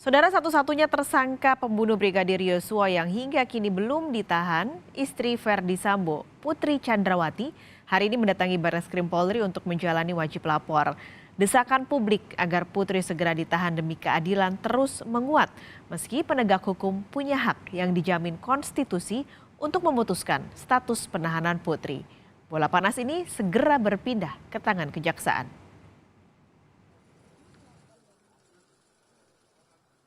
Saudara satu-satunya tersangka pembunuh Brigadir Yosua yang hingga kini belum ditahan, istri Verdi Sambo, Putri Chandrawati, hari ini mendatangi Barreskrim Polri untuk menjalani wajib lapor. Desakan publik agar Putri segera ditahan demi keadilan terus menguat, meski penegak hukum punya hak yang dijamin konstitusi untuk memutuskan status penahanan Putri. Bola panas ini segera berpindah ke tangan kejaksaan.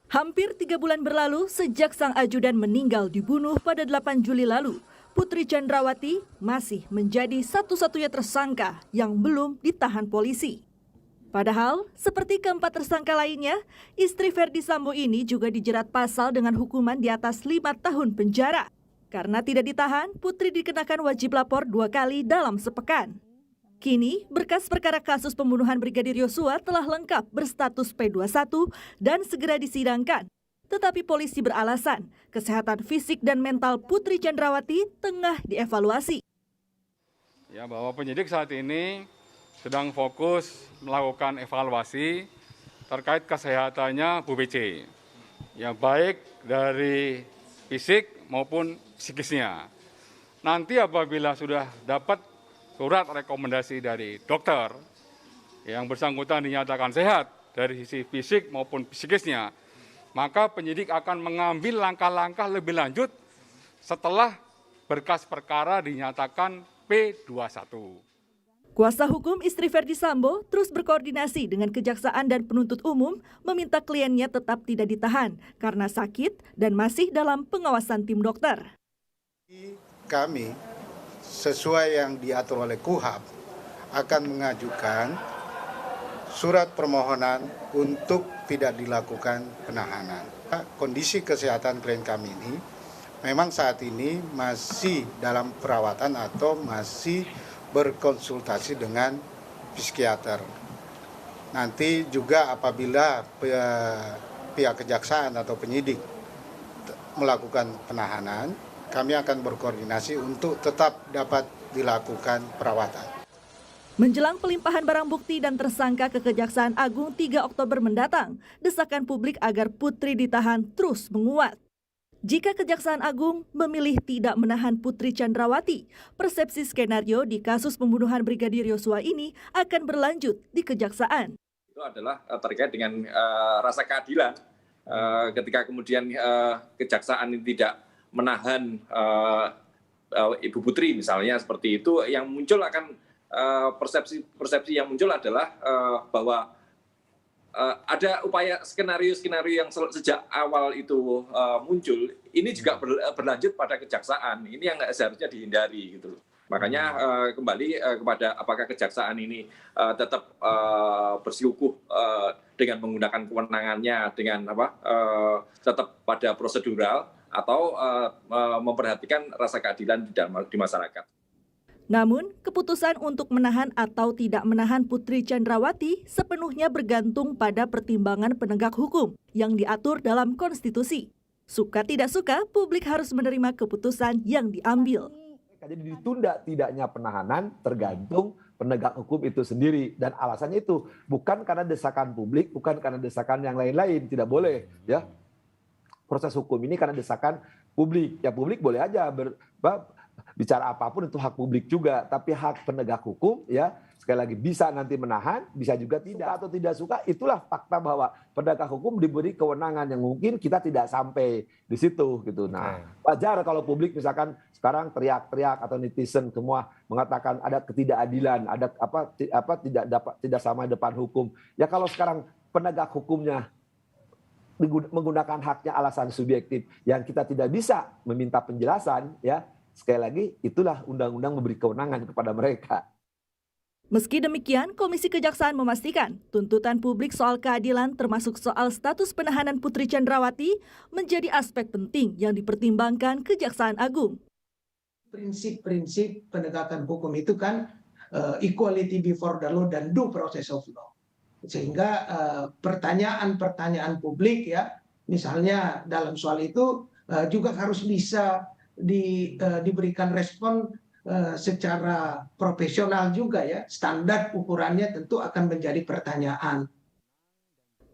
Hampir 3 bulan berlalu sejak sang ajudan meninggal dibunuh pada 8 Juli lalu, Putri Chandrawati masih menjadi satu-satunya tersangka yang belum ditahan polisi. Padahal, seperti keempat tersangka lainnya, istri Verdi Sambo ini juga dijerat pasal dengan hukuman di atas 5 tahun penjara. Karena tidak ditahan, Putri dikenakan wajib lapor 2 kali dalam sepekan. Kini, berkas perkara kasus pembunuhan Brigadir Yosua telah lengkap berstatus P21 dan segera disidangkan. Tetapi polisi beralasan, kesehatan fisik dan mental Putri Chandrawati tengah dievaluasi. Ya, bahwa penyidik saat ini sedang fokus melakukan evaluasi terkait kesehatannya Bu BC. Ya, baik dari fisik maupun psikisnya. Nanti apabila sudah dapat surat rekomendasi dari dokter yang bersangkutan dinyatakan sehat dari sisi fisik maupun psikisnya, maka penyidik akan mengambil langkah-langkah lebih lanjut setelah berkas perkara dinyatakan P21. Kuasa hukum istri Verdi Sambo terus berkoordinasi dengan kejaksaan dan penuntut umum meminta kliennya tetap tidak ditahan karena sakit dan masih dalam pengawasan tim dokter. Kami sesuai yang diatur oleh KUHAP akan mengajukan surat permohonan untuk tidak dilakukan penahanan. Kondisi kesehatan klien kami ini memang saat ini masih dalam perawatan atau masih berkonsultasi dengan psikiater. Nanti juga apabila pihak kejaksaan atau penyidik melakukan penahanan, kami akan berkoordinasi untuk tetap dapat dilakukan perawatan. Menjelang pelimpahan barang bukti dan tersangka ke Kejaksaan Agung 3 Oktober mendatang, desakan publik agar Putri ditahan terus menguat. Jika Kejaksaan Agung memilih tidak menahan Putri Chandrawati, persepsi skenario di kasus pembunuhan Brigadir Yosua ini akan berlanjut di Kejaksaan. Itu adalah terkait dengan rasa keadilan ketika kemudian Kejaksaan ini tidak menahan Ibu Putri misalnya seperti itu, yang muncul akan persepsi yang muncul adalah bahwa ada upaya skenario yang sejak awal itu muncul, ini juga berlanjut pada kejaksaan. Ini yang seharusnya dihindari gitu loh. Makanya kembali kepada apakah kejaksaan ini tetap bersikukuh dengan menggunakan kewenangannya dengan tetap pada prosedural atau memperhatikan rasa keadilan di masyarakat. Namun, keputusan untuk menahan atau tidak menahan Putri Chandrawati sepenuhnya bergantung pada pertimbangan penegak hukum yang diatur dalam konstitusi. Suka tidak suka, publik harus menerima keputusan yang diambil. Jadi ditunda tidaknya penahanan tergantung penegak hukum itu sendiri. Dan alasannya itu bukan karena desakan publik, bukan karena desakan yang lain-lain. Tidak boleh, ya. Proses hukum ini karena desakan publik. Ya publik boleh aja bicara apapun, itu hak publik juga. Tapi hak penegak hukum, ya sekali lagi bisa nanti menahan, bisa juga tidak. Suka atau tidak suka, itulah fakta bahwa penegak hukum diberi kewenangan yang mungkin kita tidak sampai di situ gitu. Nah, wajar kalau publik misalkan sekarang teriak-teriak atau netizen semua mengatakan ada ketidakadilan, ada tidak sama depan hukum. Ya kalau sekarang penegak hukumnya menggunakan haknya alasan subjektif yang kita tidak bisa meminta penjelasan, ya sekali lagi itulah undang-undang memberi kewenangan kepada mereka. Meski demikian, Komisi Kejaksaan memastikan tuntutan publik soal keadilan termasuk soal status penahanan Putri Chandrawati menjadi aspek penting yang dipertimbangkan Kejaksaan Agung. Prinsip-prinsip penegakan hukum itu kan equality before the law dan due process of law. Sehingga pertanyaan-pertanyaan publik, ya misalnya dalam soal itu juga harus bisa diberikan respon secara profesional juga, ya. Standar ukurannya tentu akan menjadi pertanyaan.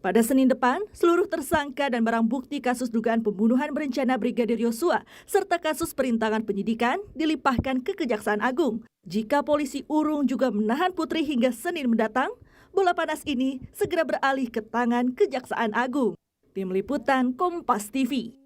Pada Senin depan, seluruh tersangka dan barang bukti kasus dugaan pembunuhan berencana Brigadir Yosua serta kasus perintangan penyidikan dilimpahkan ke Kejaksaan Agung. Jika polisi urung juga menahan Putri hingga Senin mendatang, bola panas ini segera beralih ke tangan Kejaksaan Agung. Tim Liputan Kompas TV.